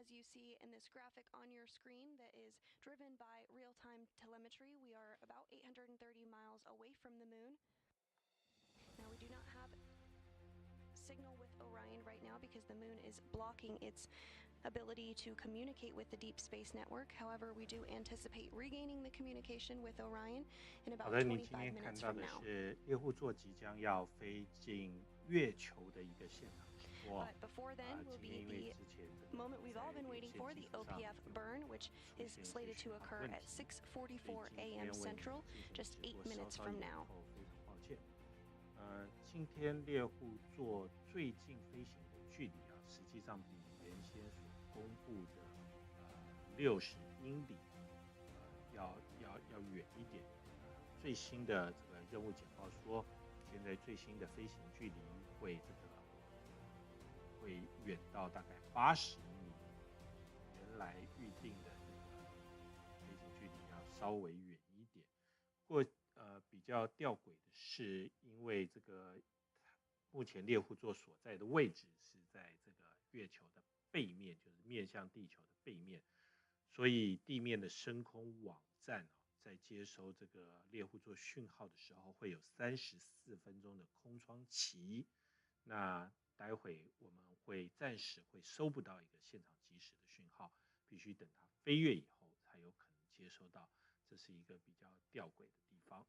as you see in this graphic on your screen that is driven by real-time telemetry, we are about 830 miles away from the moon. Now, we do not have signal with Orion right now because the moon is blocking its ability to communicate with the deep space network. However, we do anticipate regaining the communication with Orion in about 25 minutes from now. 是猎户座即将要飞进月球的一个现场直播。 But before then will be the moment we've all been waiting for, the OPF burn, which is slated to occur at 6:44 a.m. Central, just 8 minutes from now. 今天猎户座最近飞行的距离实际上比原先所公布的60英里要远一点。最新的这个任务简报说，现在最新的飞行距离会远到大概80英里，原来预定的这个飞行距离要稍微远一点。不过比较吊诡的是，因为这个目前猎户座所在的位置是在这个月球的背面，就是面向地球的背面，所以地面的深空网站在接收这个猎户座讯号的时候，会有34分钟的空窗期。那待会我们暂时会收不到一个现场即时的讯号，必须等它飞跃以后才有可能接收到。这是一个比较吊诡的地方。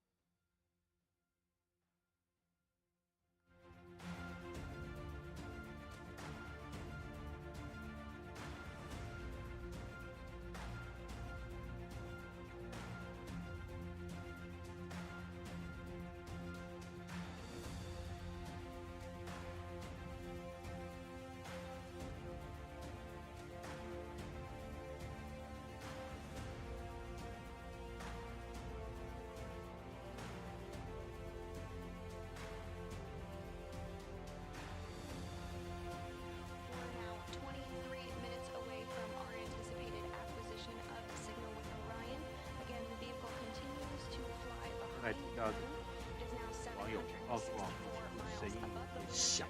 刚才听到网友告诉我们，声音有点小，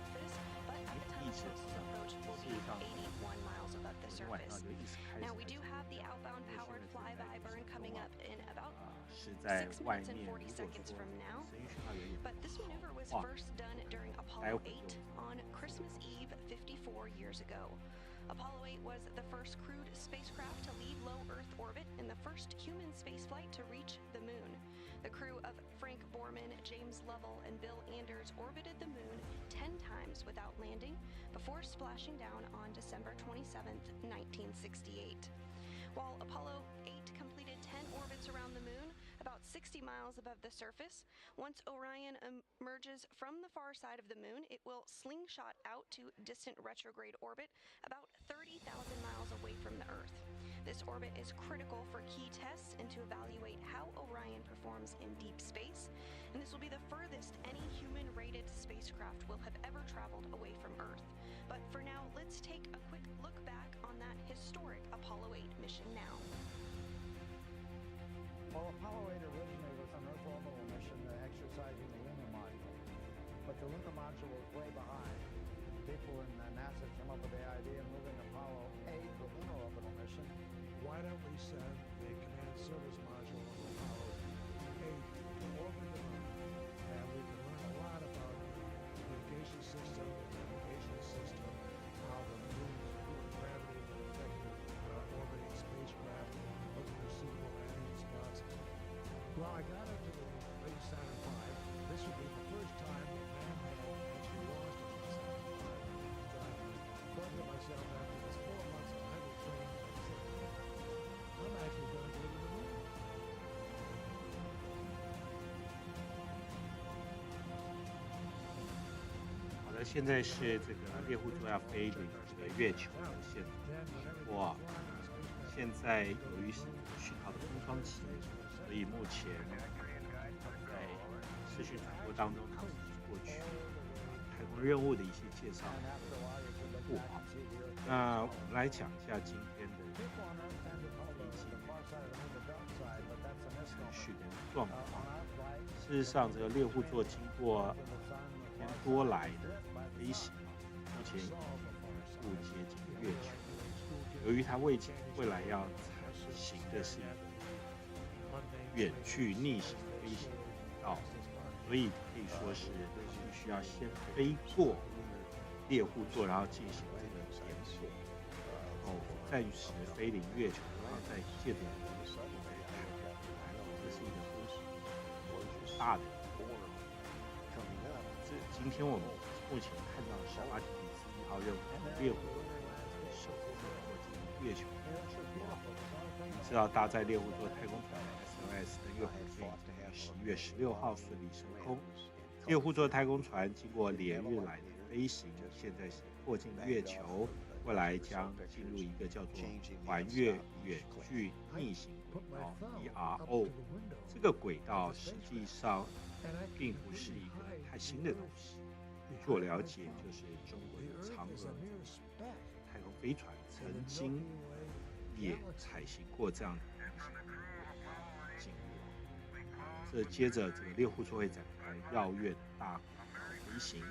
一直事实上昨晚上就一直开始。是在外面，如果说声音讯号有点不好的话，待会就 Christmas Eve 54 years ago. Apollo 8 was the first crewed spacecraft to leave low Earth orbit and the first human spaceflight to reach the moon. The crew of Frank Borman, James Lovell, and Bill Anders orbited the moon 10 times without landing before splashing down on December 27, 1968. While Apollo 8 completed 10 orbits around the moon, about 60 miles above the surface, once Orion emerges from the far side of the moon, it will slingshot out to distant retrograde orbit about 30,000 miles away from the Earth. This orbit is critical for key tests and to evaluate how Orion performs in deep space, and this will be the furthest any human-rated spacecraft will have ever traveled away from Earth. But for now, let's take a quick look back on that historic Apollo 8 mission now. Well, Apollo 8 originally was an Earth orbital mission exercising the lunar module, but the lunar module was way behind. People in NASA came up with the idea of moving Apollo 8 to a lunar orbital mission. Why don't we send the command service module of Apollo 8 to orbit the moon, and we can learn a lot about the communication system, the navigation system, how the moon's gravity will affect the orbiting spacecraft, looking for suitable landing spots. Well, I got into the late Saturn V. This would be the first time that man had actually launched into the Saturn V. Thought to myself, after this 4 months of heavy training, I'm actually going to go to the moon. 好的，现在是这个猎户座要飞离这个月球的现场。哇，现在由于是讯号的空窗期，所以目前在视讯转播当中，过去太空任务的一些介绍不好。那我们来讲一下今天的飞机程序的状况。事实上，这个猎户座经过1天多来的飞行，目前已经接近月球。由于它未来要采行的是远距逆行飞行轨道，所以可以说是必须要先飞过猎户座，然后进行这个点火，然后暂时飞临月球，然后再借着这是一个大的。今天我们目前看到的是阿提米丝1号任务猎户座太空船首次迫近月球。我们知道搭载猎户座太空船 SLS 登月火箭已经于11月16号顺利升空。猎户座太空船经过连日来的飞行，现在是迫近月球，未来将进入一个叫做环月远距逆行轨道 ERO。这个轨道实际上并不是一个太新的东西。据我了解，就是中国的嫦娥太空飞船曾经也采行过这样的经历。这接着这个猎户座会展开绕月的大轨道飞行。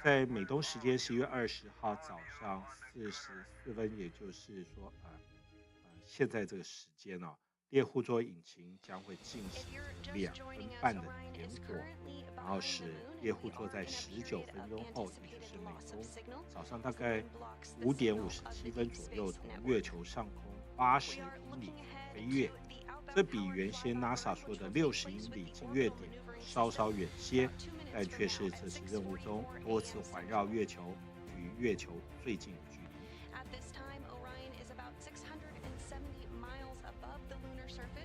在美东时间11月20号早上44分，也就是说现在这个时间猎户座引擎将会进行2分半的点火，然后使猎户座在19分钟后，也就是美东早上大概5点57分左右，从月球上空80英里飞跃。这比原先 NASA 说的60英里近月点稍稍远些，但却是这次任务中多次环绕月球，距月球最近的距离。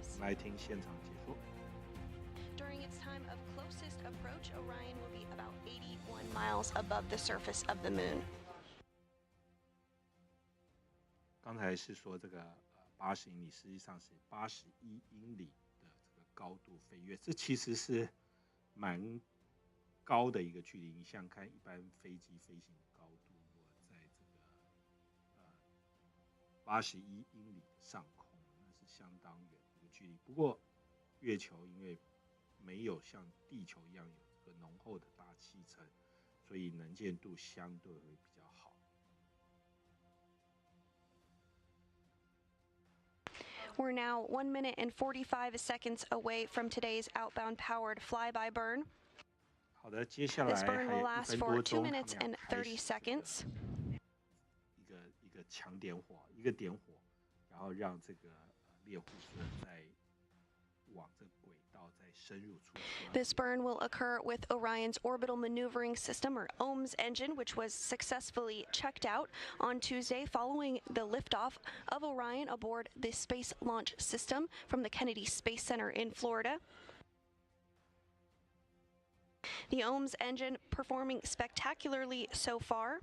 我们来听现场解说。During its time of closest approach, Orion will be about 81 miles above the surface of the moon. 刚才是说这个80英里，实际上是81英里的这个高度飞跃，这其实是蛮高的一个距离。你想想看，一般飞机飞行的高度，如果在这个81英里的上空，那是相当远的一个距离。不过月球因为没有像地球一样有这个浓厚的大气层，所以能见度相对会比较好。We're now 1 minute and 45 seconds away from today's outbound powered flyby burn. 好的，接下来 This 还 burn 有 will 1 last 分 for 多 2钟，他 minutes 们 and 要开 30 始 seconds. 一个强点火，一个点火，然后让这个猎户座再往这轨道再深入出。This burn will occur with Orion's orbital maneuvering system, or OMS engine, which was successfully checked out on Tuesday following the liftoff of Orion aboard the Space Launch System from the Kennedy Space Center in Florida. The OMS engine performing spectacularly so far.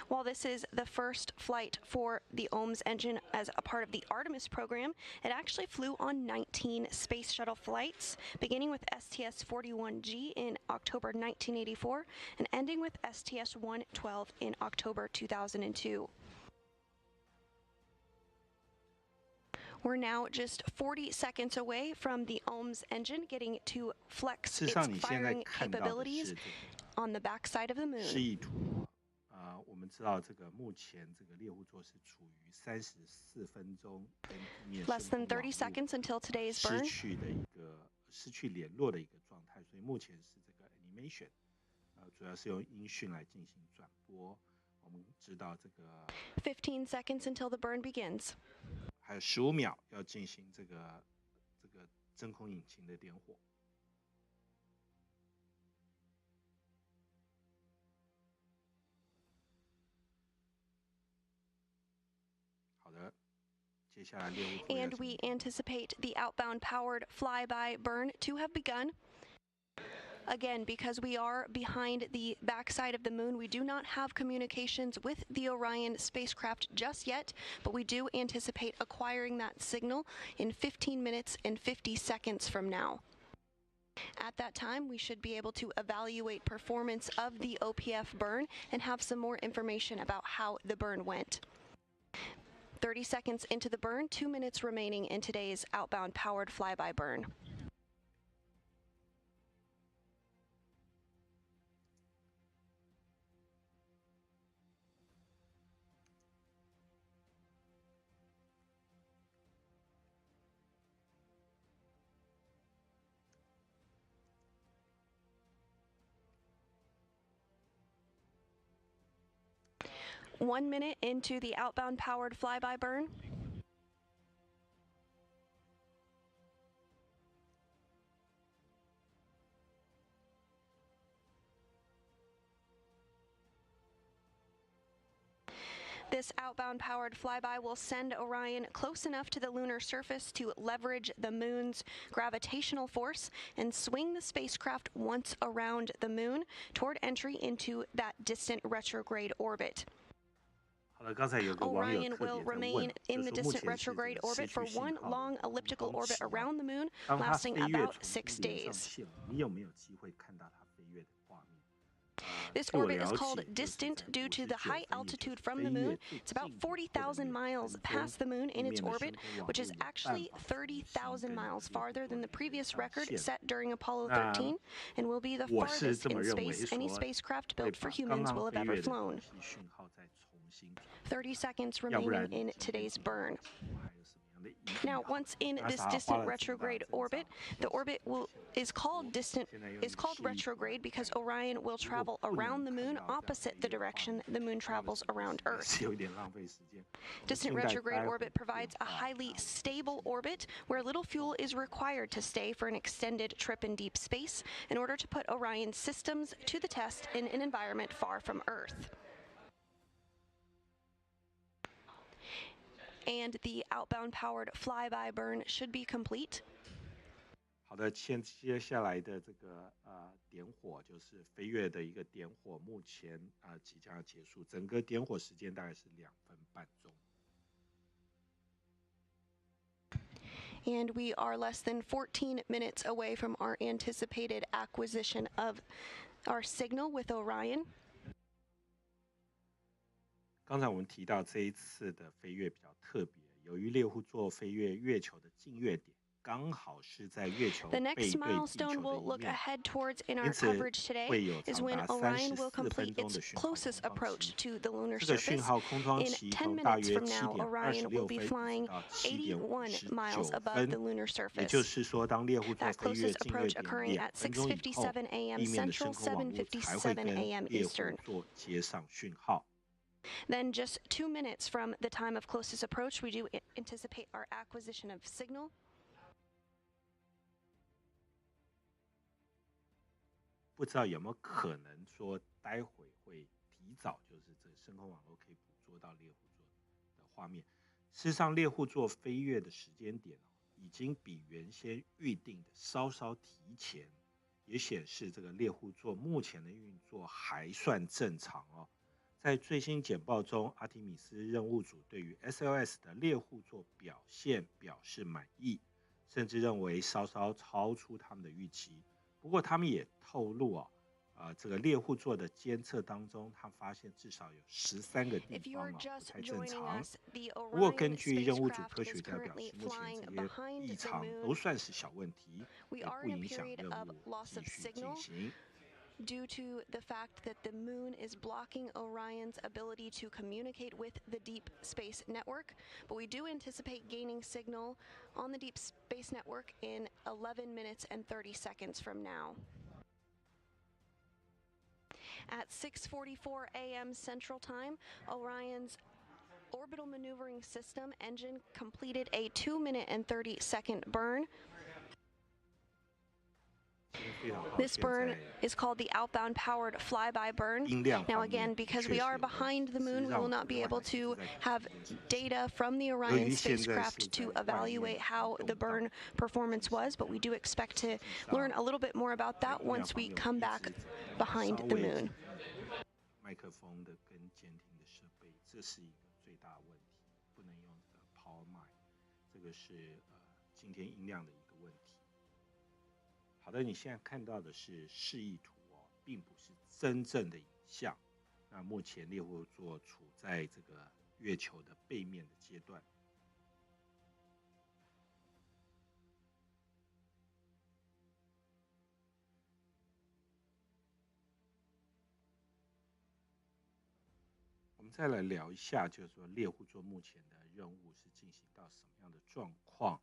While this is the first flight for the OMS engine as a part of the Artemis program, it actually flew on 19 space shuttle flights, beginning with STS-41G in October 1984 and ending with STS-112 in October 2002. We're now just 40 seconds away from the OMS engine getting to flex its firing capabilities on the backside of the moon. 示意图我们知道这个目前这个猎户座是处于34分钟跟地面 Less than 30 seconds until today's burn. 失去联络的一个状态，所以目前是这个 animation， 主要是用音讯来进行转播。我们知道这个15 seconds until the burn begins. 还有15秒要进行这个真空引擎的点火。好的，接下来猎户座 And we anticipate the outbound powered flyby burn to have begun. Again, because we are behind the backside of the moon, we do not have communications with the Orion spacecraft just yet, but we do anticipate acquiring that signal in 15 minutes and 50 seconds from now. At that time, we should be able to evaluate performance of the OPF burn and have some more information about how the burn went. 30 seconds into the burn, 2 minutes remaining in today's outbound powered flyby burn. 1 minute into the outbound powered flyby burn. This outbound powered flyby will send Orion close enough to the lunar surface to leverage the moon's gravitational force and swing the spacecraft once around the moon toward entry into that distant retrograde orbit. Orion will remain in the distant retrograde orbit for one long elliptical orbit around the moon, lasting about 6 days. This orbit is called distant due to the high altitude from the moon. It's about 40,000 miles past the moon in its orbit, which is actually 30,000 miles farther than the previous record set during Apollo 13, and will be the farthest in space any spacecraft built for humans will have ever flown. 30 seconds remaining in today's burn. Now, once in this distant retrograde orbit, the orbit is called retrograde because Orion will travel around the moon opposite the direction the moon travels around Earth. Distant retrograde orbit provides a highly stable orbit where little fuel is required to stay for an extended trip in deep space in order to put Orion's systems to the test in an environment far from Earth. And the outbound powered flyby burn should be complete. 好的，接下来的这个点火就是飞跃的一个点火，目前即将要结束，整个点火时间大概是2分半钟。And we are less than 14 minutes away from our anticipated acquisition of our signal with Orion. 刚才我们提到这一次的飞跃比较特别，由于猎户座飞越月球的近月点刚好是在月球背对地球的一面，因此会有长达34分钟的讯号空窗期。这个讯号空窗期从大约7点26分到7点59分，也就是说，当猎户座飞越近月点2分钟以后，地面的深空网络才会跟猎户座接上讯号。Then just 2 minutes from the time of closest approach, we do anticipate our acquisition of signal. 不知道有没有可能说待会会提早，就是这深空网络可以捕捉到猎户座的画面。事实上，猎户座飞跃的时间点已经比原先预定的稍稍提前，也显示这个猎户座目前的运作还算正常哦。在最新简报中，阿提米斯任务组对于 SLS 的猎户座表现表示满意，甚至认为稍稍超出他们的预期。不过，他们也透露这个猎户座的监测当中，他发现至少有13个地方不太正常。不过，根据任务组科学家表示，目前这些异常都算是小问题，也不影响任务继续进行。Due to the fact that the moon is blocking Orion's ability to communicate with the Deep Space Network, but we do anticipate gaining signal on the Deep Space Network in 11 minutes and 30 seconds from now. At 6:44 a.m. Central Time, Orion's orbital maneuvering system engine completed a 2-minute and 30-second burn. This burn is called the outbound powered flyby burn. Now again, because we are behind the moon, we will not be able to have data from the Orion spacecraft to evaluate how the burn performance was, but we do expect to learn a little bit more about that once we come back behind the moon. 麦克风的跟监听的设备，这是一个最大的问题，不能用这个 power mic， 这个是今天音量的一个问题。好的，你现在看到的是示意图并不是真正的影像。那目前猎户座处在这个月球的背面的阶段。我们再来聊一下，就是说猎户座目前的任务是进行到什么样的状况？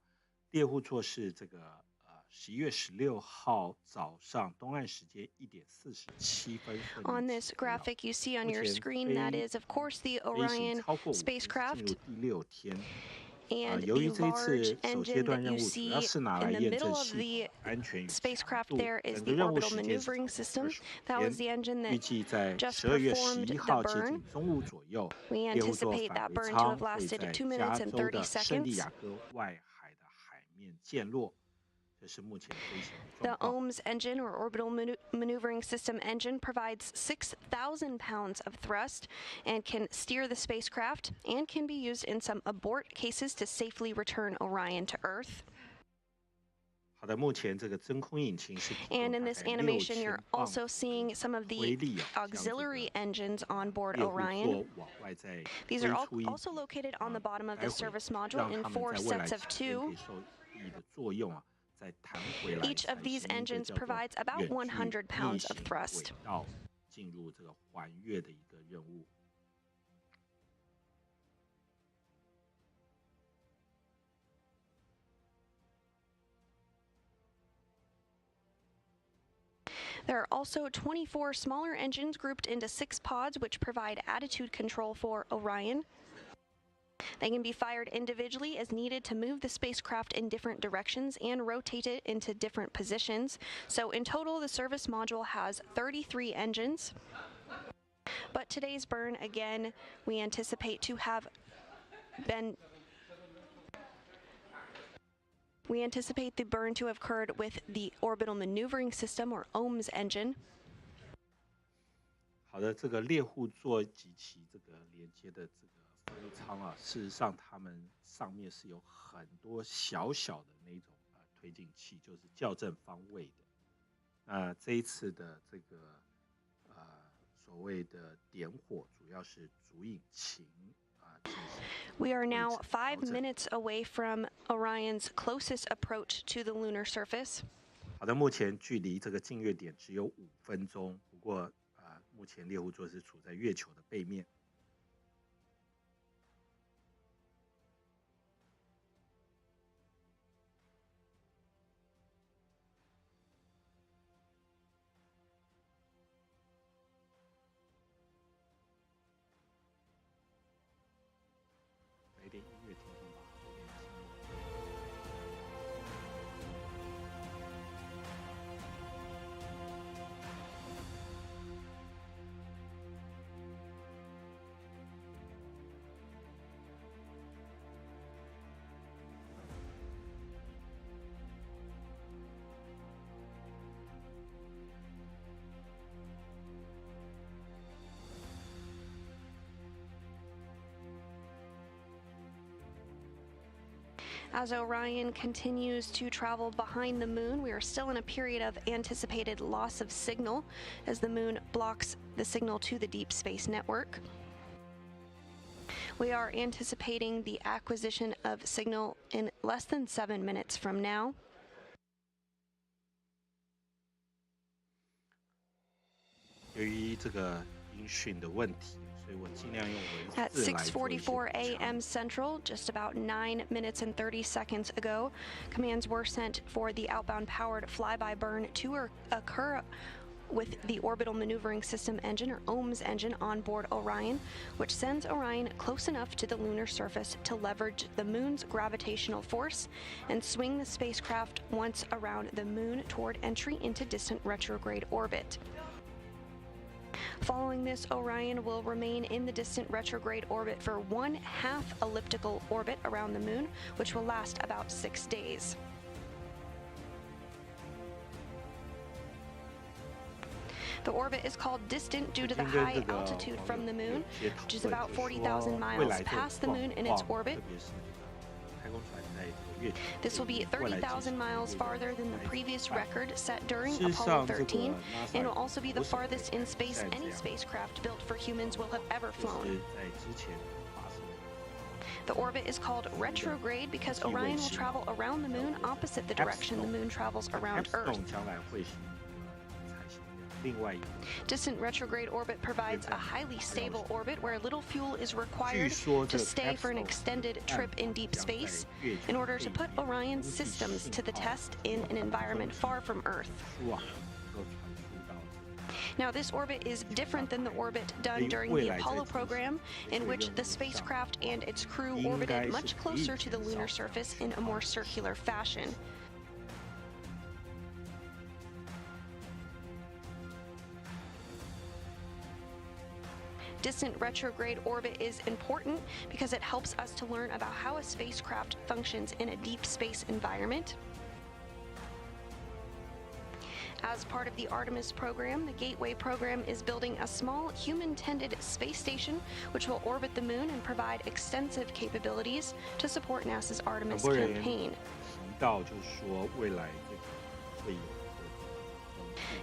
猎户座是这个11月16号早上东岸时间1点47分。On this graphic you see on your screen, that is, of course, the Orion spacecraft. 进入第6天。 And the 由于这一次 large 首阶 engine 段 that 任 you 务主 see 要是拿来 in the 验 middle 证 of 系 the 统安全与强 spacecraft 度， there is 整 the 个任务 orbital 时间是 maneuvering 从 system. 25 That 天 was the engine 预 that 计在 just 12月 performed 11 the 号接近 burn. 中午左右， We 猎户座 anticipate 返 that 回 burn to 舱 have 会 lasted 在 2 minutes 加 and 州 30的圣地 seconds. 亚哥外海的海面降落。这是目前飞行 The 状况。 OMS engine, or orbital maneuvering system engine, provides 6,000 pounds of thrust and can steer the spacecraft and can be used in some abort cases to safely return Orion to Earth. 好的，目前这个真空引擎是提供 And in 大 this 概 animation, 6000 you're 磅 also seeing some of 推 the 力啊，将这 auxiliary 个 engines on board 猎户 Orion. 座往外再 These 推 are 出一 also 笔 located on the bottom of 待 the 会 service module 让 in 它们 4 在未来 sets of 期间可 2. 以受力的作用啊，再弹回来 Each 才 of these 行一个 engines 叫做 provides about 远距 100 逆 pounds 行 of thrust. 轨道，进入这个环月的一个任务。 There are also 24 smaller engines grouped into 6 pods, which provide attitude control for Orion. They can be fired individually as needed to move the spacecraft in different directions and rotate it into different positions. So in total, the service module has 33 engines. But today's burn, again, we anticipate to have been... We anticipate the burn to have occurred with the orbital maneuvering system, or OMS engine. 好的，这个猎户座及其这个连接的这个风舱啊，事实上它们上面是有很多小小的那种推进器，就是校正方位的。这一次的这个所谓的点火，主要是主引擎进行。 We are now 5 minutes away from Orion's closest approach to the lunar surface. 好的，目前距离这个近月点只有5分钟，不过目前猎户座是处在月球的背面。 来点音乐听听吧，有点寂寞。 As Orion continues to travel behind the moon, we are still in a period of anticipated loss of signal as the moon blocks the signal to the deep space network. We are anticipating the acquisition of signal in less than 7 minutes from now. 由于这个音讯的问题，所以我尽量用文 At 字来做一些 6:44 补偿 a.m. Central, just about 9 minutes and 30 seconds ago, commands were sent for the outbound powered flyby burn to occur with the orbital maneuvering system engine, or OMS engine, on board Orion, which sends Orion close enough to the lunar surface to leverage the moon's gravitational force and swing the spacecraft once around the moon toward entry into distant retrograde orbit. Following this, Orion will remain in the distant retrograde orbit for 1/2 elliptical orbit around the moon, which will last about 6 days. The orbit is called distant due to the high altitude from the moon, which is about 40,000 miles past the moon in its orbit. This will be 30,000 miles farther than the previous record set during Apollo 13, and will also be the farthest in space any spacecraft built for humans will have ever flown. The orbit is called retrograde because Orion will travel around the moon opposite the direction the moon travels around Earth. 另外一个 Distant retrograde orbit provides a highly stable orbit where little fuel is required 据说 to 这个 stay for an capsule extended trip in deep 将在 space 月球 in order to 背 put 面 Orion's 空气 systems 信 to the 号 test in an environment far from Earth. 输网能够传输到 Now, this orbit is different than the orbit done during the Apollo program, in which the spacecraft and its crew orbited much closer to the lunar surface in a more circular fashion. Distant retrograde orbit is important because it helps us to learn about how a spacecraft functions in a deep space environment. As part of the Artemis program, the Gateway program is building a small human-tended space station which will orbit the moon and provide extensive capabilities to support NASA's 很 Artemis 多人 campaign. 提到就是说未来这个会有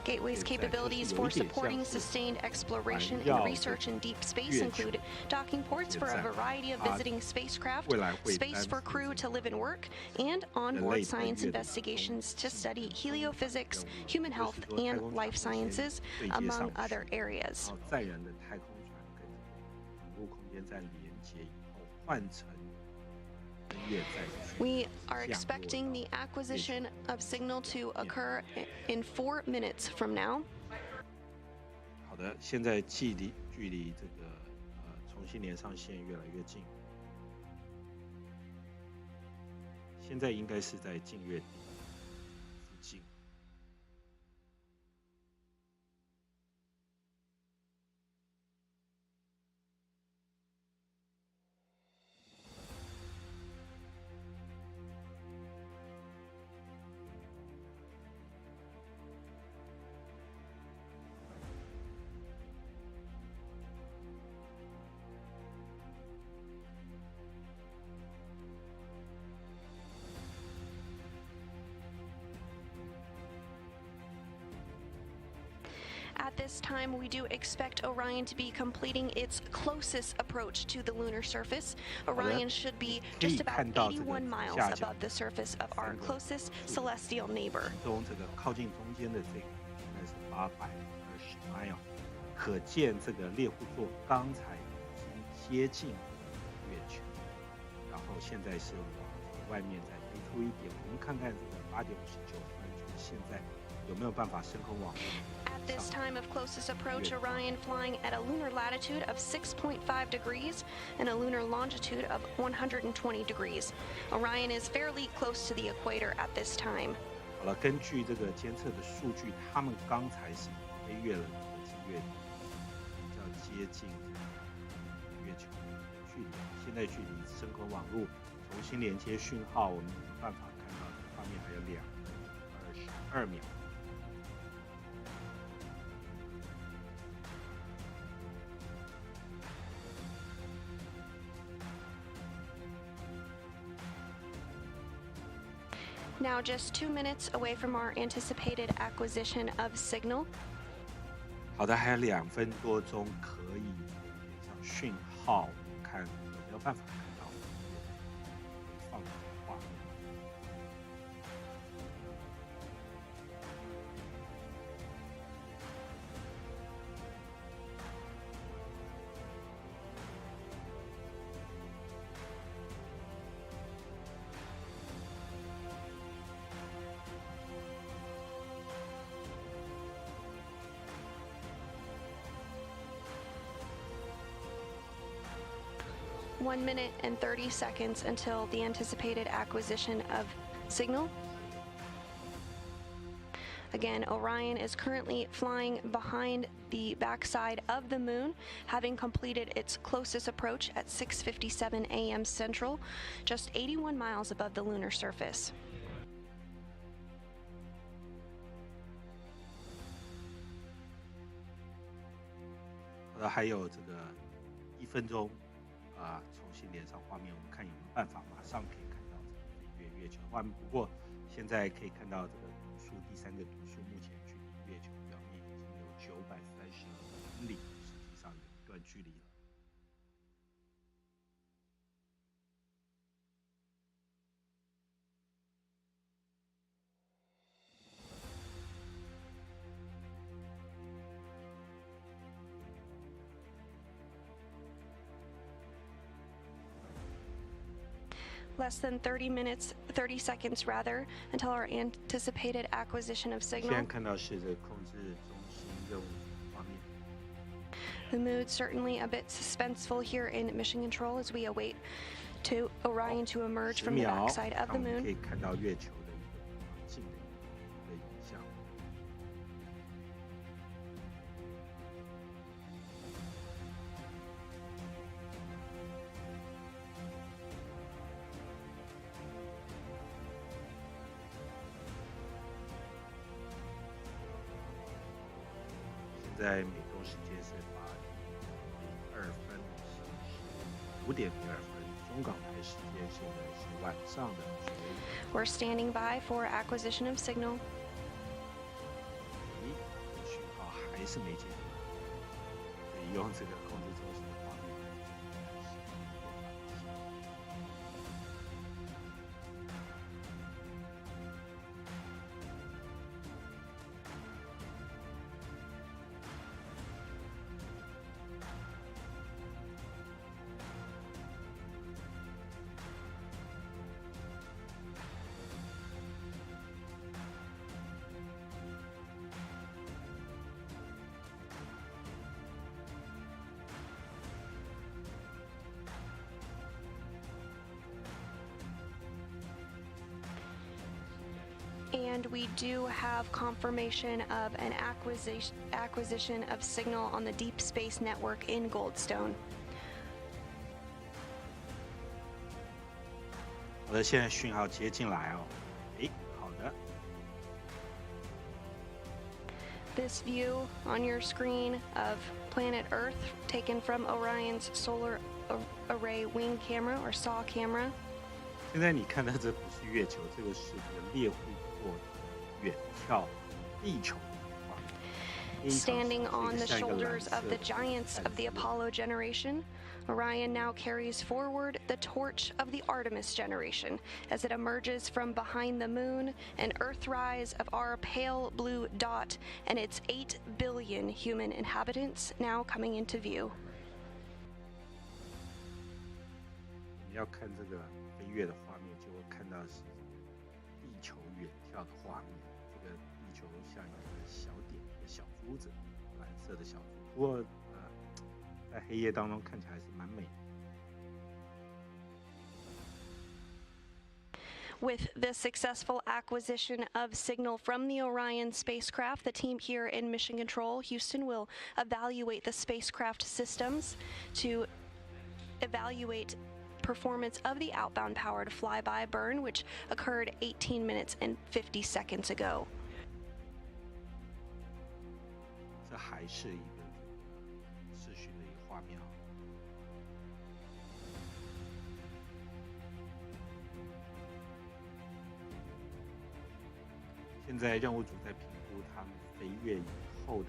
Gateway's capabilities for supporting sustained exploration and research in deep space include docking ports for a variety of visiting spacecraft, space for crew to live and work, and onboard science investigations to study heliophysics, human health, and life sciences, among other areas. 然后载人的太空船跟网络空间站连接以后，换成登月载具。 We are expecting the acquisition of signal to occur in 4 minutes from now. 好的，现在距离这个重新连上线越来越近，现在应该是在近月底附近。At this time, we do expect Orion to be completing its closest approach to the lunar surface. Orion should be just about 81 miles above the surface of our closest celestial neighbor. 其中这个靠近中间的这个应该是820 mile， 可见这个猎户座刚才已经接近月球，然后现在是往外面再飞出一点。我们看看这个8点59分，就是现在有没有办法升空网络？ At this time of closest approach, Orion flying at a lunar latitude of 6.5 degrees and a lunar longitude of 120 degrees. Orion is fairly close to the equator at this time. 好了，根据这个监测的数据，他们刚才是飞越了这个近月底，比较接近月球的距离。现在距离升空网络重新连接讯号，我们有办法看到这个画面还有2分22秒。 Now just 2 minutes away from our anticipated acquisition of signal. 好的，还有2分多钟可以连上讯号，我们看有没有办法看到放的画面。 1 minute and 30 seconds until the anticipated acquisition of signal. Again, Orion is currently flying behind the backside of the moon, having completed its closest approach at 6:57 a.m. Central, just 81 miles above the lunar surface. 好的，还有这个1分钟。 重新连上画面，我们看有没有办法马上可以看到这个月球画面。不过现在可以看到这个读数，第3个读数目前距离月球表面已经有932公里，实际上有一段距离了。less than 30 seconds rather, until our anticipated acquisition of 现 signal. 在看到是这个控制中心任务画面。 The mood certainly a bit suspenseful here in mission control as we await to Orion to emerge 10 from the 秒， backside of 看 the 我们可 moon. 以看到月球的一个环境的影像。现在美东时间是8:02，是5:02，中港台时间现在是晚上的15:00。 We're standing by for acquisition of signal. 讯号还是没接到，可以用这个控制中心的画面来做示And we do have confirmation of an acquisition of signal on the Deep Space Network in Goldstone. 好的，现在讯号接进来哦。好的。 This view on your screen of planet Earth taken from Orion's Solar Array Wing Camera or SAW camera. 现在你看到这不是月球，这个是这个猎户座远眺地球的画面。 Standing on the shoulders of the giants of the Apollo generation, Orion now carries forward the torch of the Artemis generation as it emerges from behind the moon, an Earthrise of our pale blue dot and its 8 billion human inhabitants now coming into view. 我们要看这个飞跃的画面，就会看到是地球远眺的画面。这个地球像一个小点，一个小珠子，蓝色的小珠。不过在黑夜当中看起来还是蛮美的。 With the successful acquisition of signal from the Orion spacecraft, the team here in Mission Control, Houston, will evaluate the spacecraft systems to evaluate performance of the outbound powered flyby burn, which occurred 18 minutes and 50 seconds ago. 这还是一个视讯的一个画面啊。 现在任务组在评估他们飞跃以后的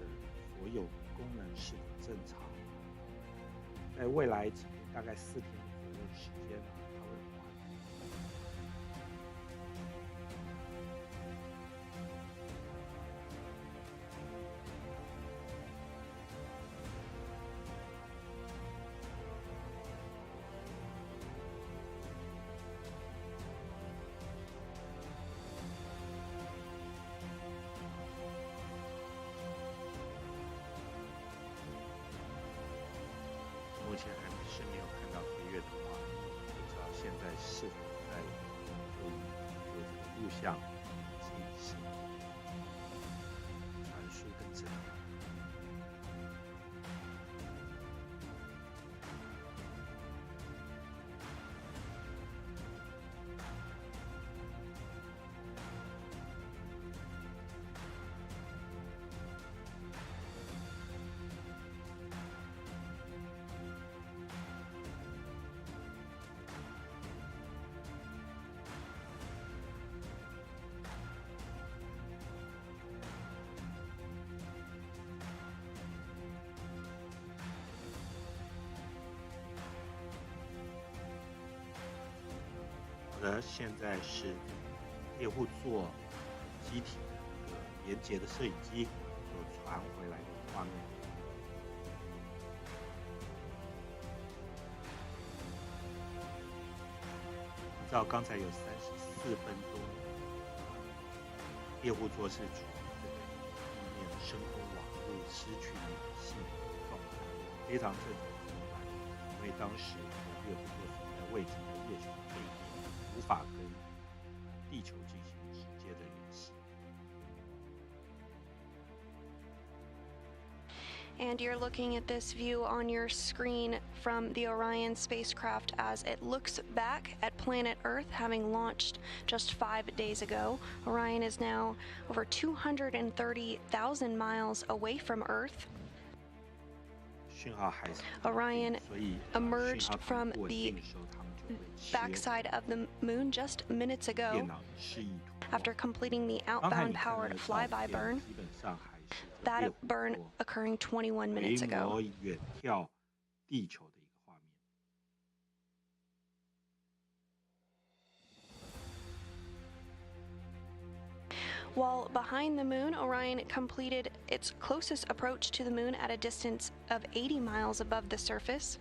所有功能是否正常。在未来几天，大概4天左右的时间，它会还原。目前还是没有看到飞跃的画面，不知道现在是否在做这个录像进行传输跟整理。现在是猎户座机体的一个连接的摄影机所传回来的画面。道刚才有34分钟，猎户座是处于这个地面的深空网络失去联系状态，非常正常的状态，因为当时猎户座所在位置的月球背面无法跟地球进行直接的联系。And you're looking at this view on your screen from the Orion spacecraft as it looks back at planet Earth, having launched just 5 days ago. Orion is now over 230,000 miles away from Earth. Orion emerged from the backside of the moon just minutes ago after completing the outbound powered flyby burn. That burn occurring 21 minutes ago. While behind the moon, Orion completed its closest approach to the moon at a distance of 80 miles above the surface.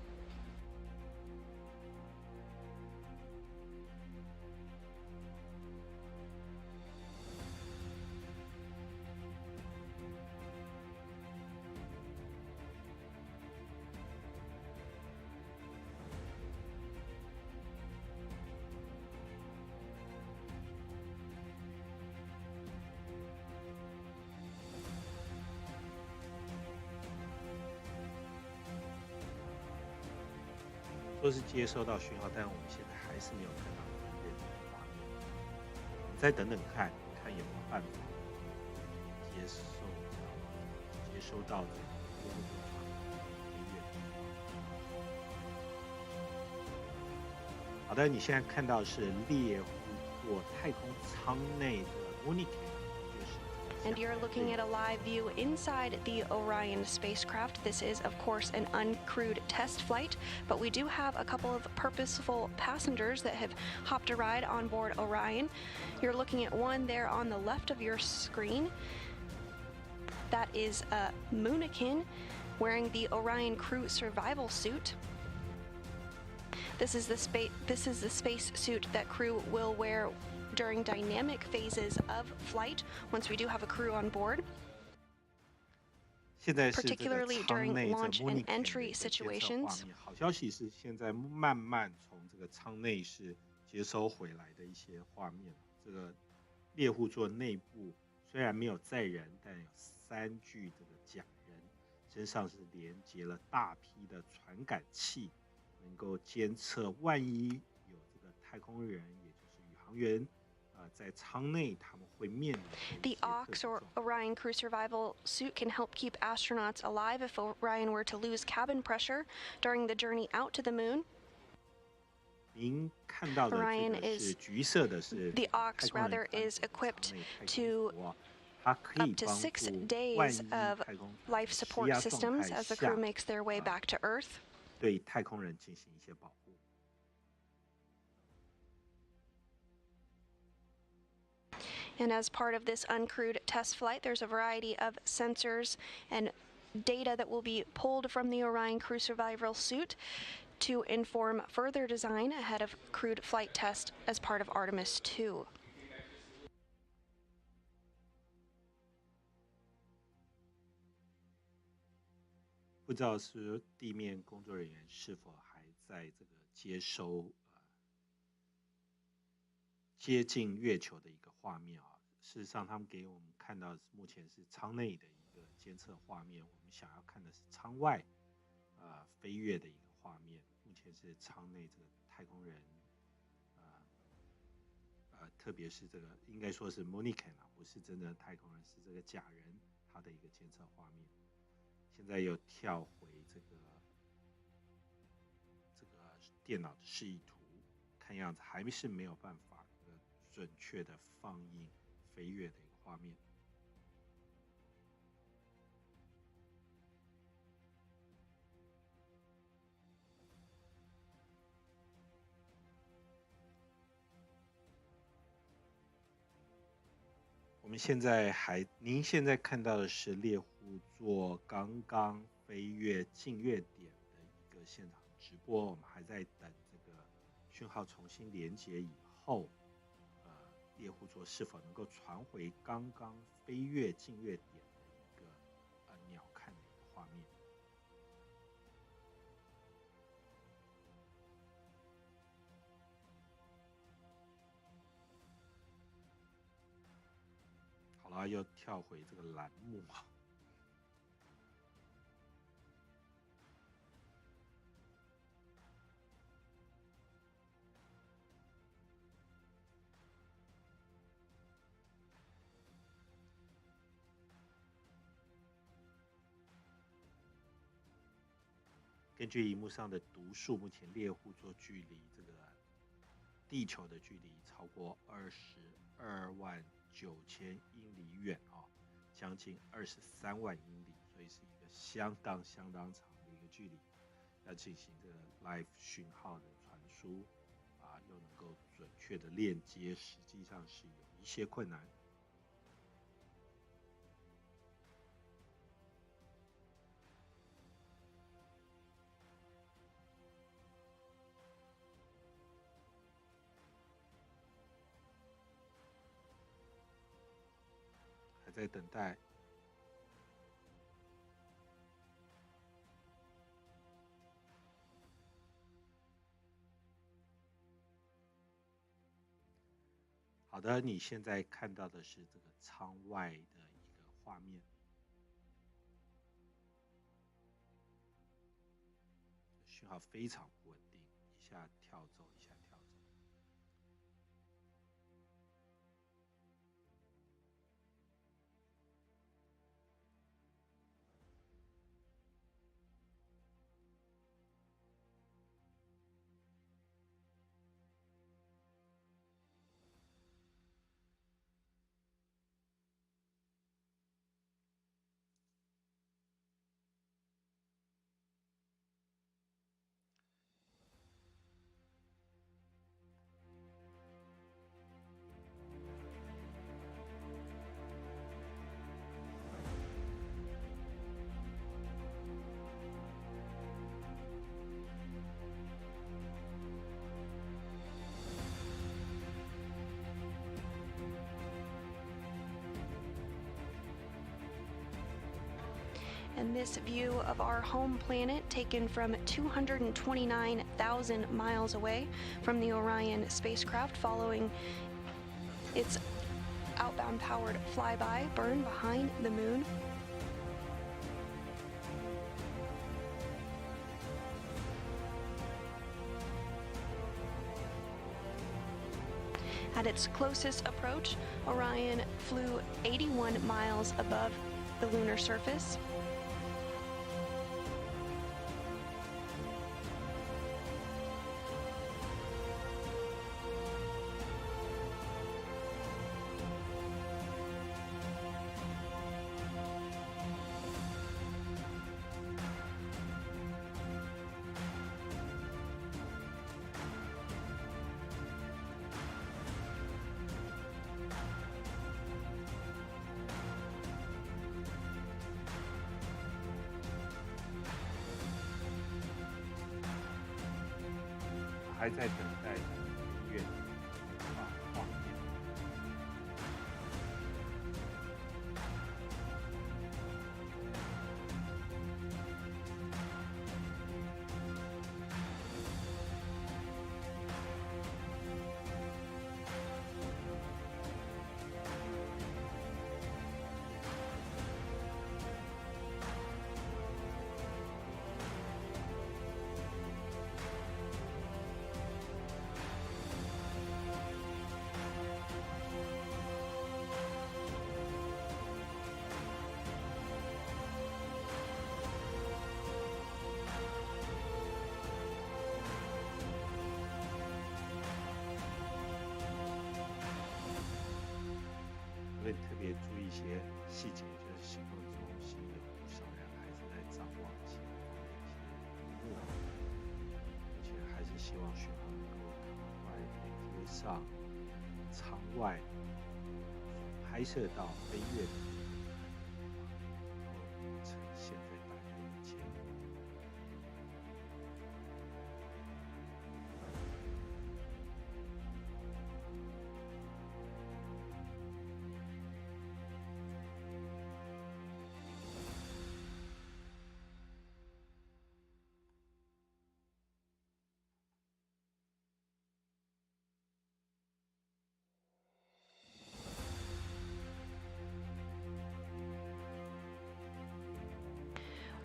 说是接收到讯号，但我们现在还是没有看到这个画面。我们再等等看，看有没有办法接收到这个猎户座船飞越地方。好的，你现在看到的是猎户座太空舱内的模拟。And you're looking at a live view inside the Orion spacecraft. This is, of course, an uncrewed test flight, but we do have a couple of purposeful passengers that have hopped a ride on board Orion. You're looking at one there on the left of your screen. That is a Moonikin wearing the Orion crew survival suit. This is the space suit that crew will wear during dynamic phases of flight once we do have a crew on board, particularly during launch and entry situations. 好消息是现在慢慢从这个舱内是接收回来的一些画面。这个猎户座内部虽然没有载人，但有3具这个假人，身上是连接了大批的传感器，能够监测万一有这个太空人，也就是宇航员。在舱内他们会面临的一些 The OX or Orion crew survival suit can help keep astronauts alive if Orion were to lose cabin pressure during the journey out to the moon. 您看到的这个是橘色的是 The OX rather is equipped to up to 6 days of life support systems as the crew makes their way back to Earth. 对太空人进行一些保护。And as part of this uncrewed test flight, there's a variety of sensors and data that will be pulled from the Orion crew survival suit to inform further design ahead of crewed flight test as part of Artemis 2. 不知道是地面工作人员是否还在这个接收接近月球的一个画面啊。事实上，他们给我们看到目前是舱内的一个监测画面，我们想要看的是舱外飞跃的一个画面。目前是舱内这个太空人特别是这个应该说是 Moonikin 不是真的太空人，是这个假人他的一个监测画面。现在又跳回这个电脑的示意图，看样子还是没有办法准确的放映飞跃的一个画面。我们现在您现在看到的是猎户座刚刚飞越近月点的一个现场直播，我们还在等这个讯号重新连接以后，猎户座是否能够传回刚刚飞越近月点的一个鸟瞰的一个画面。好了，又跳回这个栏目啊。根据荧幕上的读数，目前猎户座距离这个地球的距离超过229000英里远哦，将近23万英里，所以是一个相当长的一个距离。要进行这个 live 讯号的传输又能够准确的链接，实际上是有一些困难。在等待。好的，你现在看到的是这个舱外的一个画面，讯号非常不稳定，一下跳走，一下跳走。And this view of our home planet, taken from 229,000 miles away from the Orion spacecraft following its outbound powered flyby burn behind the moon. At its closest approach, Orion flew 81 miles above the lunar surface. 还在等待飞越的画面。会特别注意一些细节，就是星空中是有不少人还是在张望前方的一些幕，而且还是希望讯号能够赶快连接上舱外拍摄到飞越的呈现在大家眼前。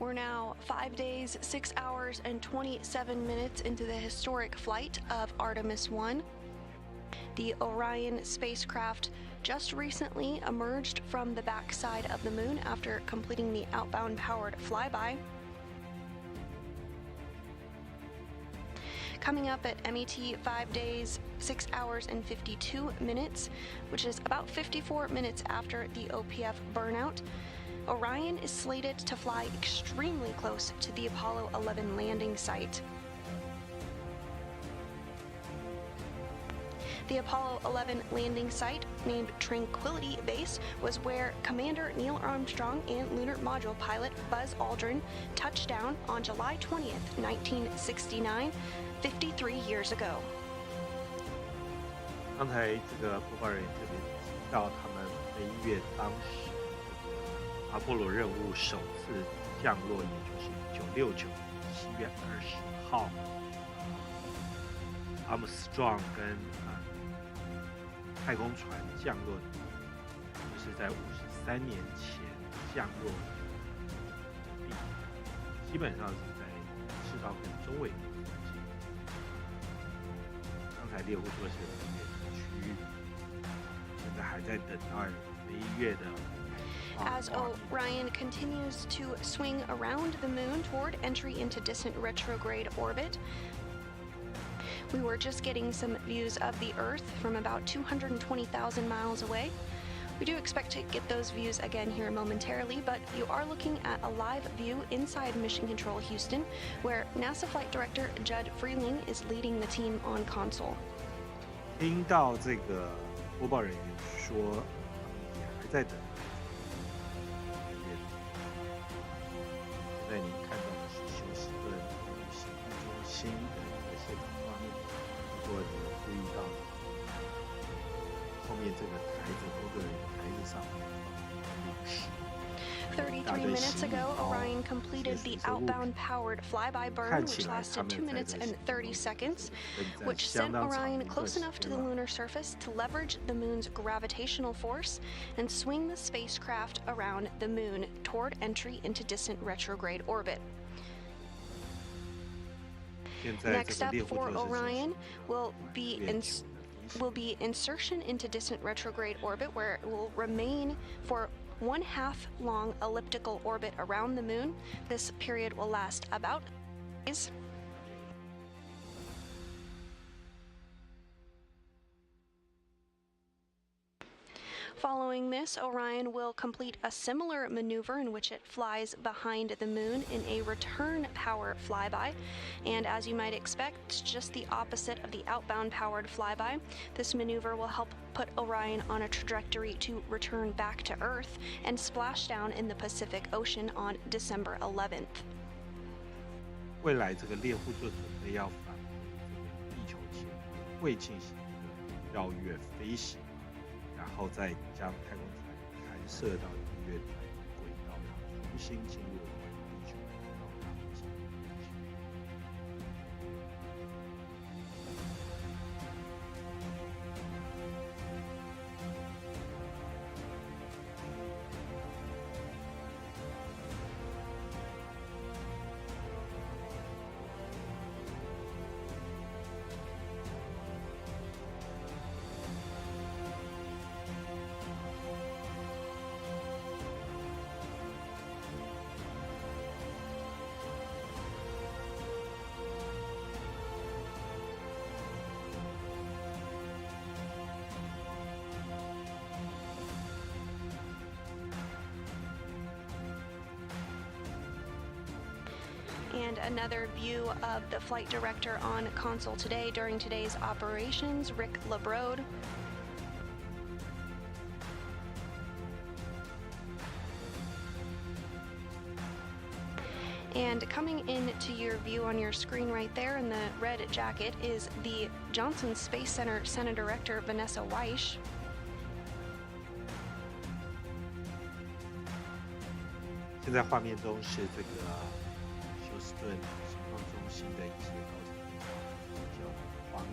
We're now 5 days, 6 hours, and 27 minutes into the historic flight of Artemis 1. The Orion spacecraft just recently emerged from the backside of the moon after completing the outbound powered flyby. Coming up at MET 5 days, 6 hours, and 52 minutes, which is about 54 minutes after the OPF burnout, Orion is slated to fly extremely close to the Apollo 11 landing site. The Apollo 11 landing site, named Tranquility Base, was where Commander Neil Armstrong and lunar module pilot Buzz Aldrin touched down on July 20th, 1969, 53 years ago. 刚才这个播报人员特别提到，他们飞越当时阿波罗任务首次降落，也就是1969年7月20号，Armstrong 跟太空船降落，就是在53年前降落的地点，基本上是在赤道跟中纬度附近。刚才猎户座是飞越的区域，现在还在等待飞越的。As Orion continues to swing around the moon toward entry into distant retrograde orbit, we were just getting some views of the Earth from about 220,000 miles away. We do expect to get those views again here momentarily, but you are looking at a live view inside Mission Control Houston, where NASA Flight Director Judd Freeling is leading the team on console. 听到这个播报人员说，也还在等。现在您看到的是休斯顿空域行动中心的一个现场画面。如果你有注意到，后面这个台子，工作人员台子上面放零食。 33 minutes ago, Orion completed the outbound powered flyby burn, which lasted 2 minutes and 30 seconds, which sent Orion close enough to the lunar surface to leverage the moon's gravitational force and swing the spacecraft around the moon toward entry into distant retrograde orbit. Next up for Orion will be insertion into distant retrograde orbit, where it will remain for 1/2 long elliptical orbit around the moon. This period will last about days. Following this, Orion will complete a similar maneuver in which it flies behind the moon in a return power flyby. And as you might expect, just the opposite of the outbound powered flyby. This maneuver will help put Orion on a trajectory to return back to Earth and splash down in the Pacific Ocean on December 11th. 未来这个猎户座准备要返回这个地球前，会进行一个绕月飞行。 然后再将太空船弹射到月台轨道，然后重新进入环地球轨道大卫星入轨。And another view of the flight director on console today during today's operations, Rick LeBrode. And coming into your view on your screen right there in the red jacket is the Johnson Space Center Center Director Vanessa Weish. 现在画面中是这个休斯顿行动中心的一些高层领导比较画面。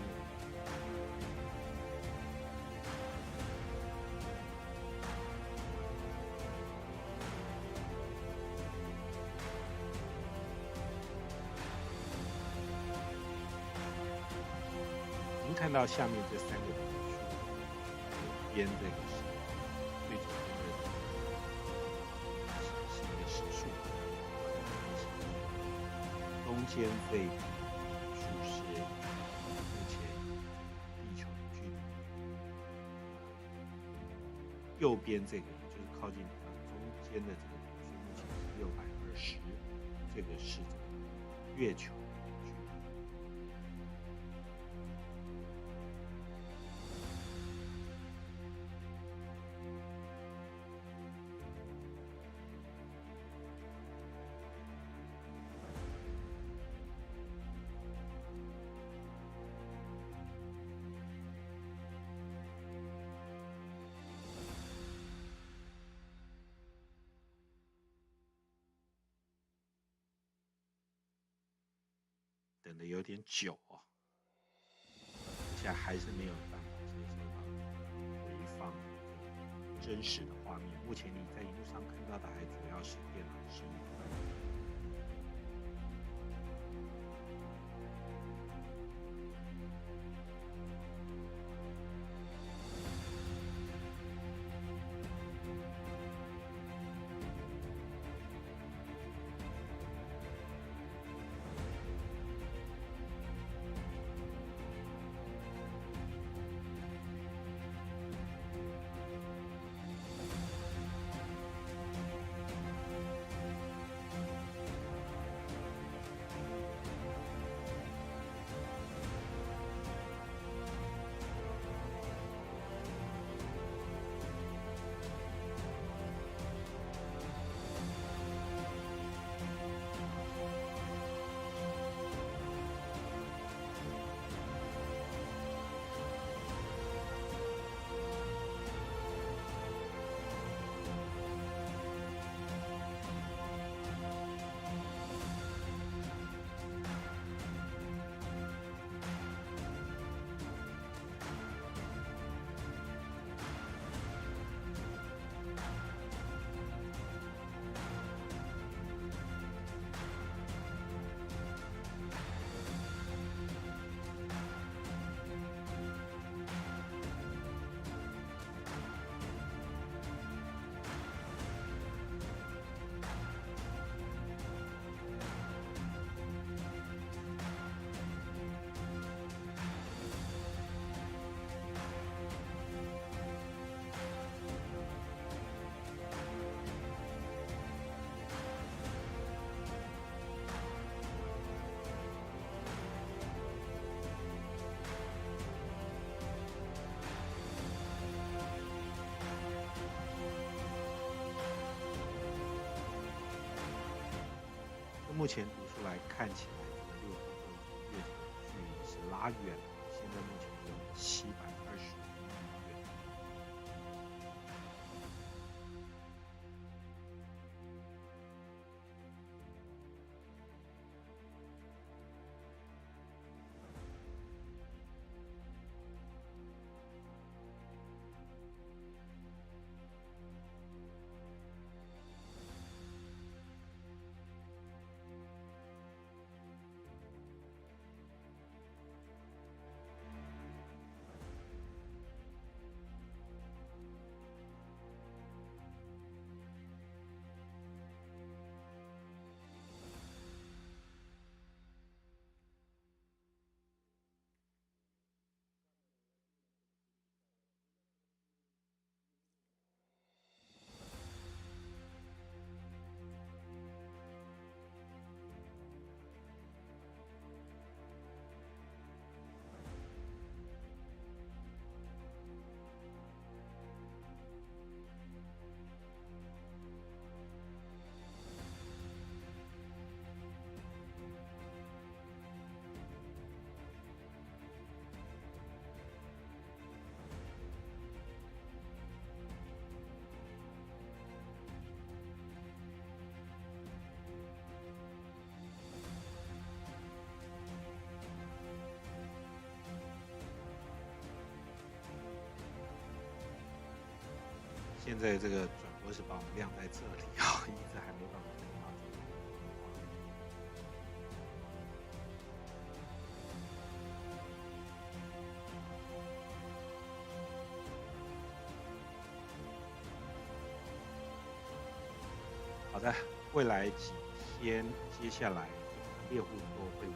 看到下面这3个指数，左边这个是最左边的是一个时数，中间这个数是目前地球的距离，右边这个就是靠近中间的这个指数，目前是620，这个是这个月球。等的有点久哦，而且还是没有办法接收到回放真实的画面。目前你在荧幕上看到的还主要是电脑示意。目前读出来看起来，这个猎户座月球的距离是拉远了，现在目前有720米远。现在这个转播是把我们晾在这里啊，一直还没办法看到这个画面。的，未来几天，接下来猎户座会稳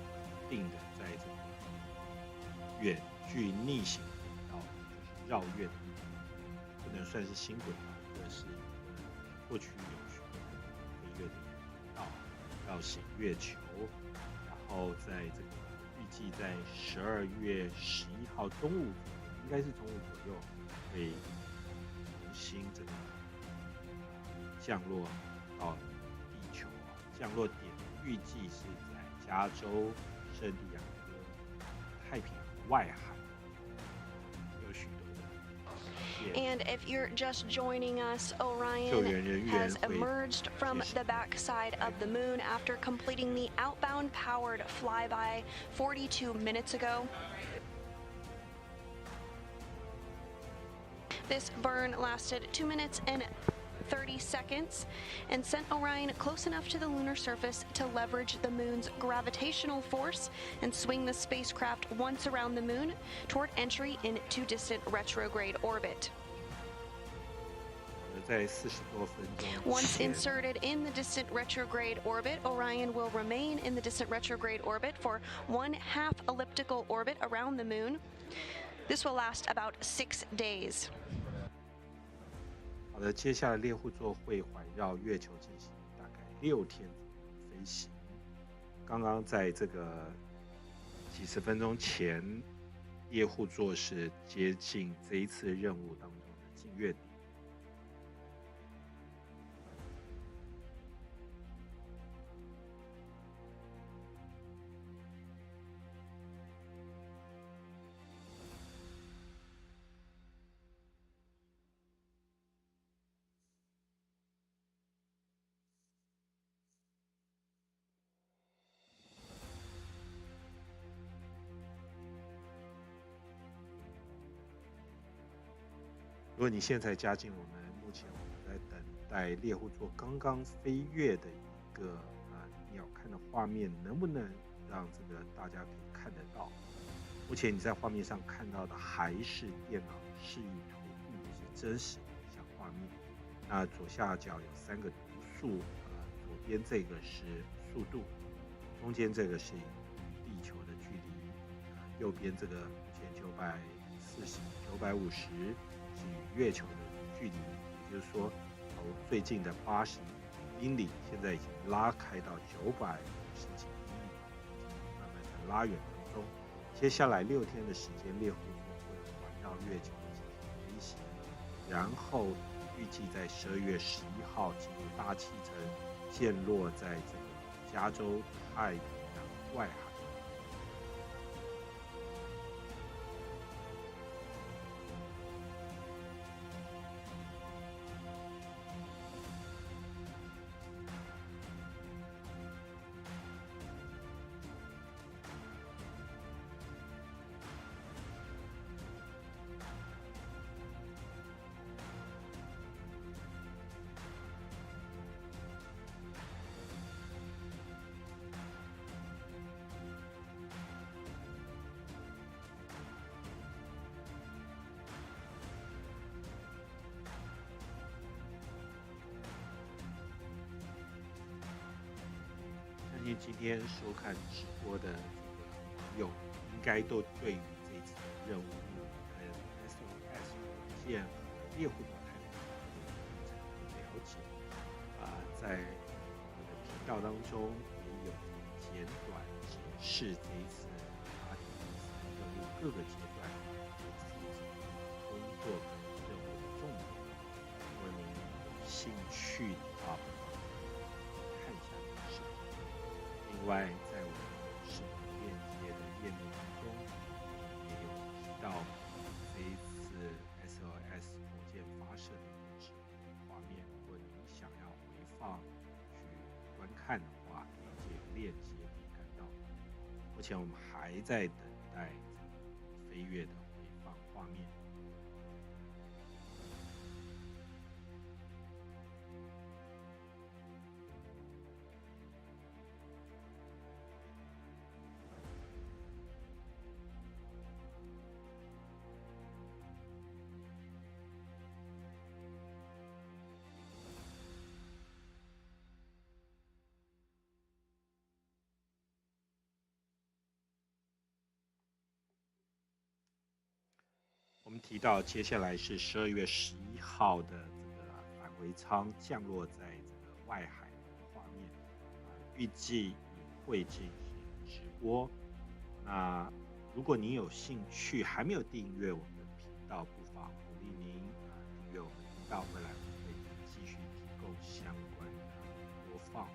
定的在这个远距逆行轨道，就是绕月的地方，不能算是新轨道，这是过去有许多飞跃的轨道，绕行月球，然后在这个预计在12月11号中午，应该是中午左右，会重新这个降落到地球啊，降落点预计是在加州、圣地亚哥、太平洋外海，有许多的。And if you're just joining us, Orion has emerged from the backside of the moon after completing the outbound powered flyby 42 minutes ago. This burn lasted 2 minutes and 30 seconds and sent Orion close enough to the lunar surface to leverage the moon's gravitational force and swing the spacecraft once around the moon toward entry into distant retrograde orbit. Once inserted in the distant retrograde orbit, Orion will remain in the distant retrograde orbit for 1/2 elliptical orbit around the moon. This will last about 6 days. 好的，接下来猎户座会环绕月球进行大概6天飞行。刚刚在这个几十分钟前，猎户座是接近这一次任务当中的近月点。如果你现在加进我们，目前我们在等待猎户座刚刚飞跃的一个鸟瞰的画面，能不能让这个大家可以看得到？目前你在画面上看到的还是电脑示意图，并不是真实的影像画面。那左下角有3个读数，左边这个是速度，中间这个是与地球的距离，右边这个目前950是与月球的距离，也就是说，从最近的80英里，现在已经拉开到950几英里，慢慢在拉远当中。接下来6天的时间，猎户座会环绕月球进行飞行，然后预计在12月11号进入大气层，降落在这个加州太平洋外海。相信今天收看直播的网友，应该都对于这一次的任务跟 SLS 火箭和猎户座太空船有了解。在我的频道当中也有简短解释这一次阿提米丝任务各个阶段工作跟任务的重点。如果您有兴趣的话，看一下这个视频。另外，在我们视频链接的页面当中，也有提到这一次 SLS 火箭发射的一个画面。如果您想要回放去观看的话，可以借链接可以看到。目前我们还在等待飞跃的回放画面。们提到接下来是12月11号的这个返回舱降落在这个外海的画面，预计也会进行直播。那如果您有兴趣还没有订阅我们的频道，不妨鼓励您订阅我们的频道，未来我们会继续提供相关的播放。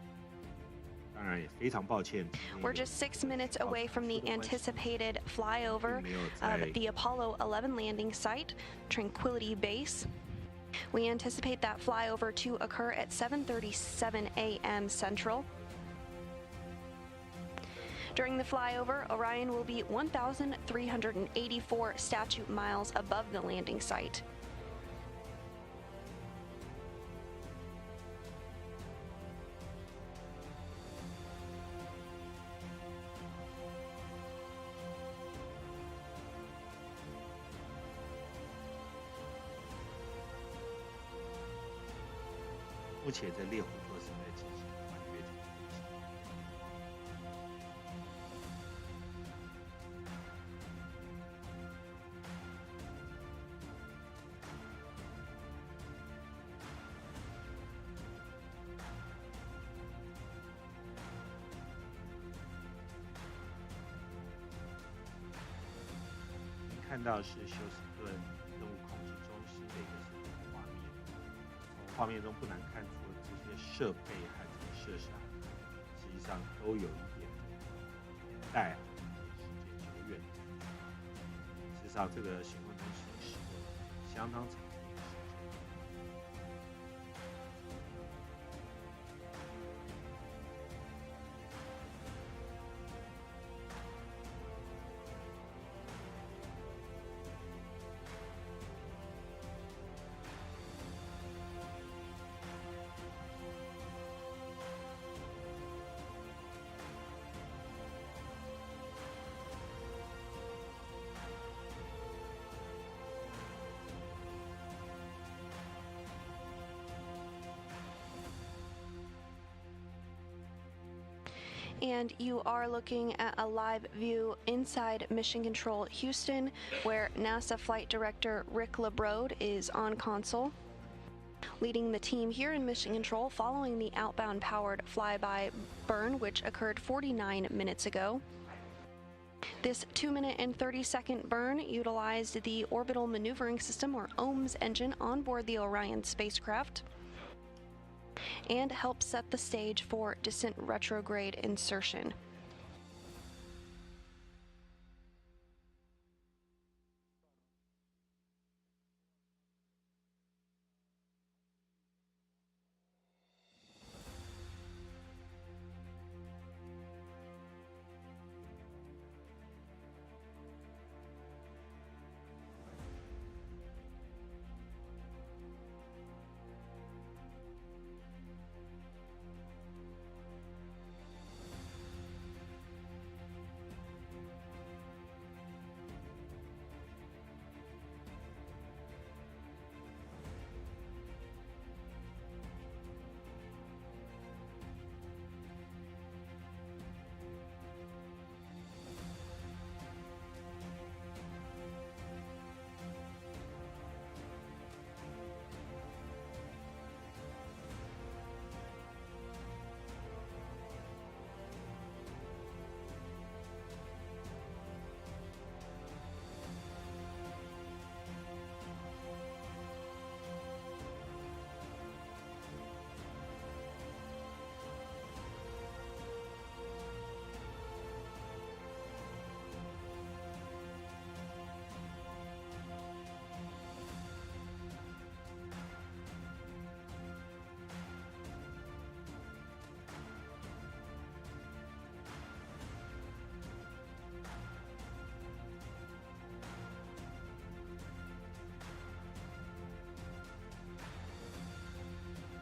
当然也非常抱歉。We're just 6 minutes away from the anticipated flyover of the Apollo 11 landing site, Tranquility Base. We anticipate that flyover to occur at 7:37 a.m. Central. During the flyover, Orion will be 1,384 statute miles above the landing site. .目前在猎户座正在进行环月球飞行。您看到是休斯顿任务控制中心的一个显示画面。从画面中不难看出，这些设备和这个设施实际上都有一点年代，也是久远。事实上，这个行动中行驶相当长的一个时间。And you are looking at a live view inside Mission Control Houston, where NASA Flight Director Rick LeBrode is on console, leading the team here in Mission Control following the outbound powered flyby burn, which occurred 49 minutes ago. This 2-minute and 30-second burn utilized the Orbital Maneuvering System, or OMS engine, on board the Orion spacecraft, and help set the stage for descent retrograde insertion.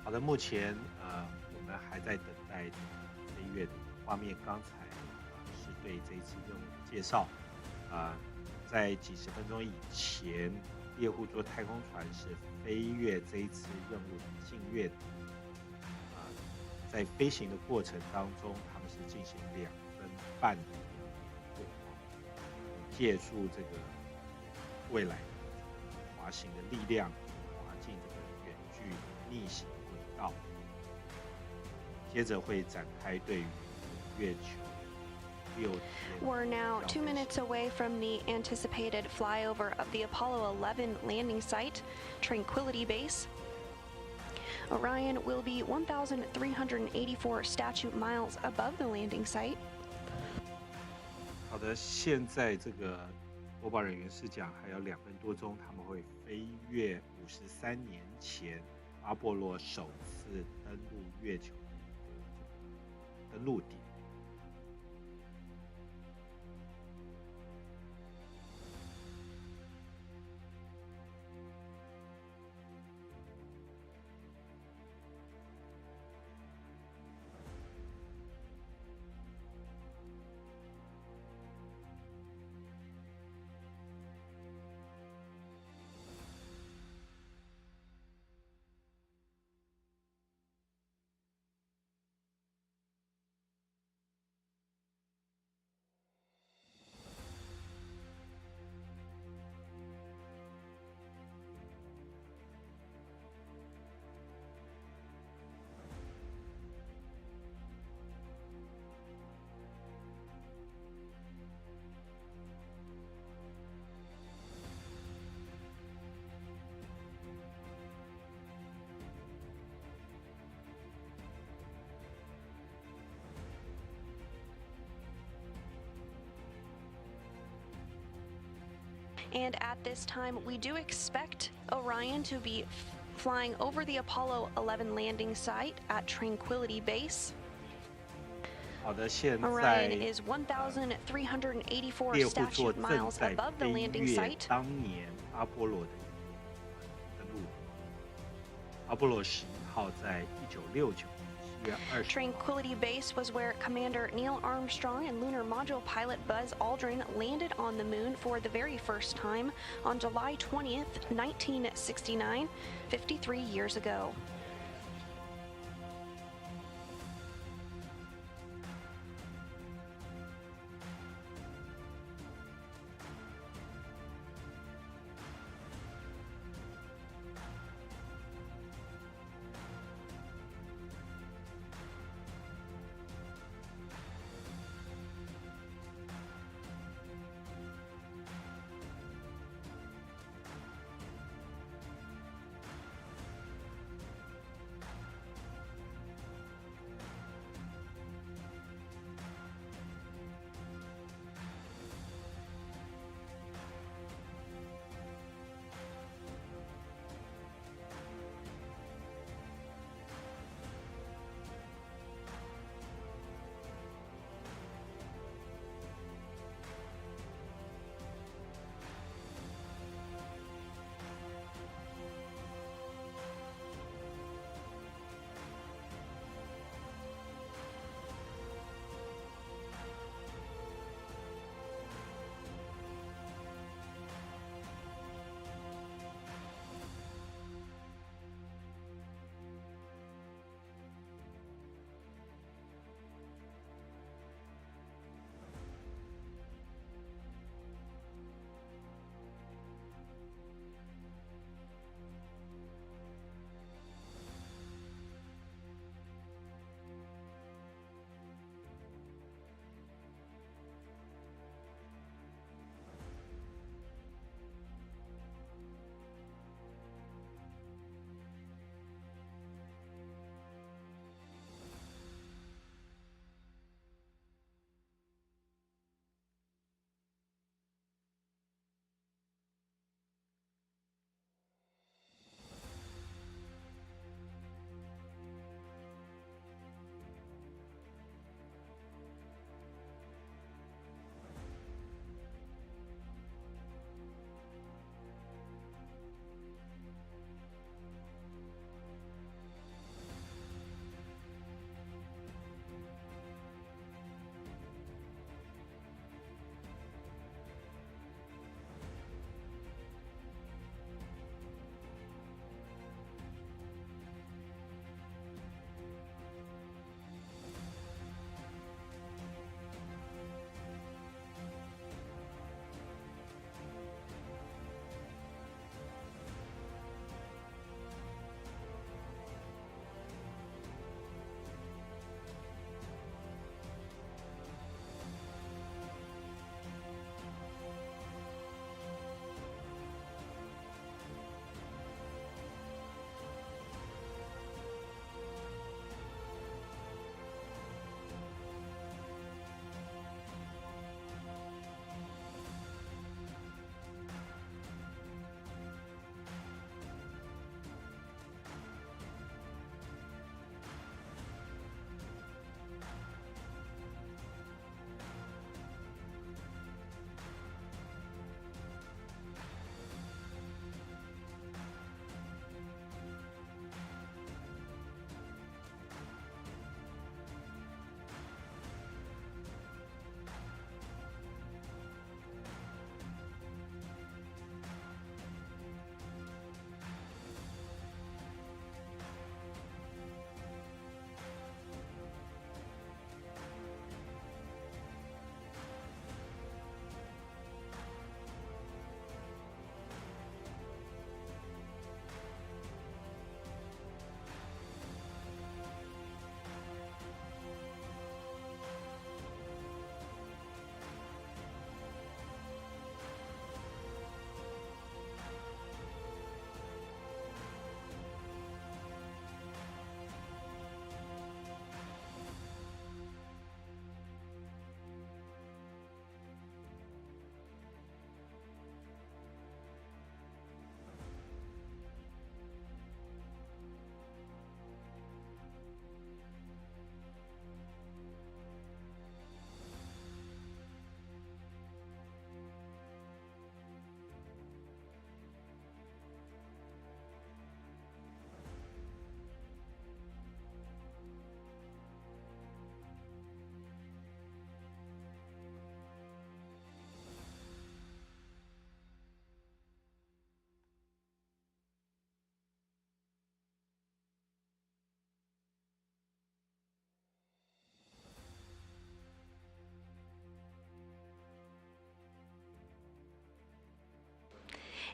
好的，目前我们还在等待飞跃的画面。刚才是对这一次任务的介绍。在几十分钟以前，猎户座太空船是飞越这一次任务的近月底。在飞行的过程当中，他们是进行2分半的过借助这个未来的滑行的力量，滑进这个远距逆行轨道。接着会展开对于月球6天。We're now 2 minutes away from the anticipated flyover of the Apollo 11 landing site, Tranquility Base. Orion will be 1,384 statute miles above the landing site. 好的，现在这个播报人员是讲还有2分多钟，他们会飞越53年前阿波罗首次登陆月球的一个登陆点。And at this time, we do expect Orion to be flying over the Apollo 11 landing site at Tranquility Base. 好的，现 Orion 在 is 1,384猎户座 statute 正 miles 在 above the 飞 landing 越 site. 当年阿波罗的登陆。阿波罗11号在1969年7月20号 Tranquility Base was where Commander Neil Armstrong and lunar module pilot Buzz Aldrin landed on the moon for the very first time on July 20th, 1969, 53 years ago.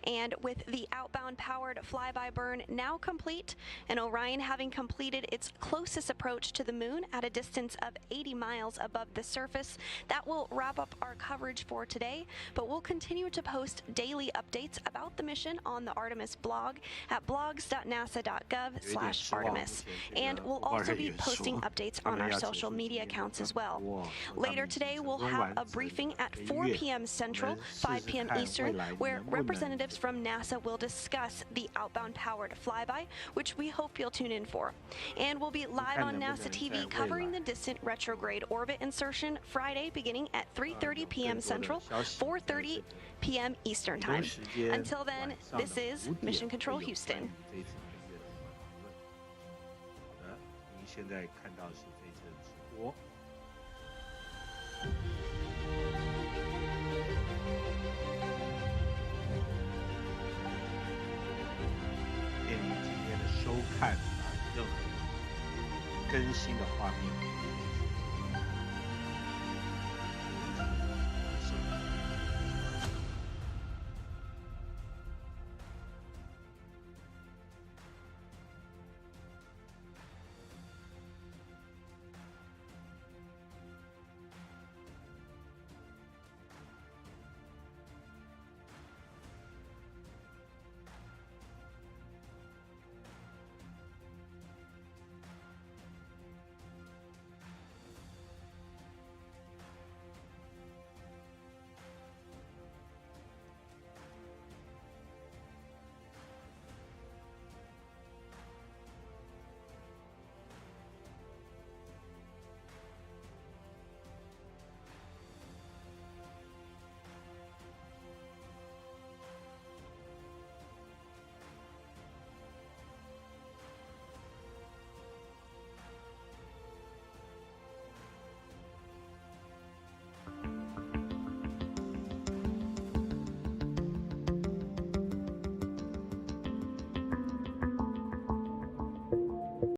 And with the outbound powered flyby burn now complete, and Orion having completed its closest approach to the moon at a distance of 80 miles above the surface, that will wrap up our coverage for today, but we'll continue to post daily updates about the mission on the Artemis blog at blogs.nasa.gov/Artemis. And we'll also be posting updates on our social media accounts as well. Later today, we'll have a briefing at 4 p.m. Central, 5 p.m. Eastern, where representatives from NASA will discuss the outbound powered flyby, which we hope you'll tune in for. And we'll be live on NASA TV covering the distant retrograde orbit insertion Friday beginning at 3:30 p.m. Central, 4:30 p.m. Eastern Time. Until then, this is Mission Control Houston. 您现在看到的是这次直播。谢谢您今天的收看啊，任何更新的画面。